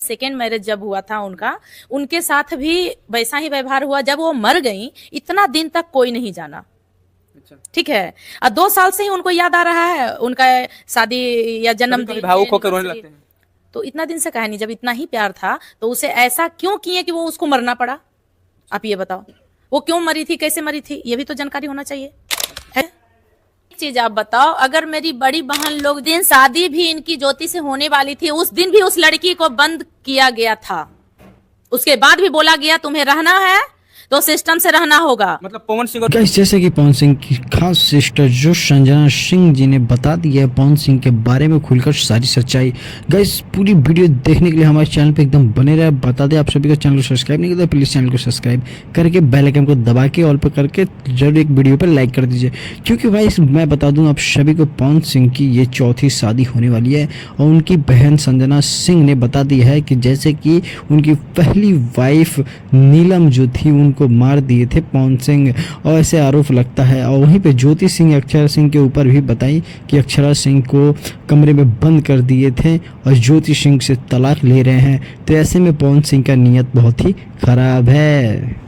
Second marriage जब हुआ था उनका, उनके साथ भी वैसा ही व्यवहार हुआ। जब वो मर गई, इतना दिन तक कोई नहीं जाना। ठीक है, और 2 साल से ही उनको याद आ रहा है उनका शादी या जन्मदिन, भावुक होकर रोने लगते हैं। तो इतना दिन से कहा नहीं, जब इतना ही प्यार था तो उसे ऐसा क्यों किए कि वो उसको मरना पड़ा? आप ये बताओ, वो क्यों मरी थी, कैसे मरी थी, ये भी तो जानकारी होना चाहिए है। एक चीज आप बताओ, अगर मेरी बड़ी बहन लोग दिन शादी भी इनकी ज्योति से होने वाली थी, उस दिन भी उस लड़की को बंद किया गया था, उसके बाद भी बोला गया तुम्हें रहना है तो सिस्टम से रहना होगा। मतलब पवन सिंह और गाइस, जैसे कि पवन सिंह की खास सिस्टर जो संजना सिंह जी ने बता दिया है पवन सिंह के बारे में खुलकर सारी सच्चाई। गाइस, पूरी वीडियो देखने के लिए हमारे चैनल पे एकदम बने रहे। बता दें आप सभी को, चैनल को सब्सक्राइब नहीं किया तो प्लीज़ चैनल को सब्सक्राइब करके बेल आइकन को दबा के ऑल पर करके जरूर एक वीडियो पर लाइक कर दीजिए। क्योंकि भाई मैं बता दूँ आप सभी को, पवन सिंह की ये चौथी शादी होने वाली है और उनकी बहन संजना सिंह ने बता दिया है कि जैसे कि उनकी पहली वाइफ नीलम जो थी उनको मार दिए थे पवन सिंह, और ऐसे आरोप लगता है। और वहीं पे ज्योति सिंह अक्षरा सिंह के ऊपर भी बताई कि अक्षरा सिंह को कमरे में बंद कर दिए थे और ज्योति सिंह से तलाक ले रहे हैं। तो ऐसे में पवन सिंह का नीयत बहुत ही खराब है।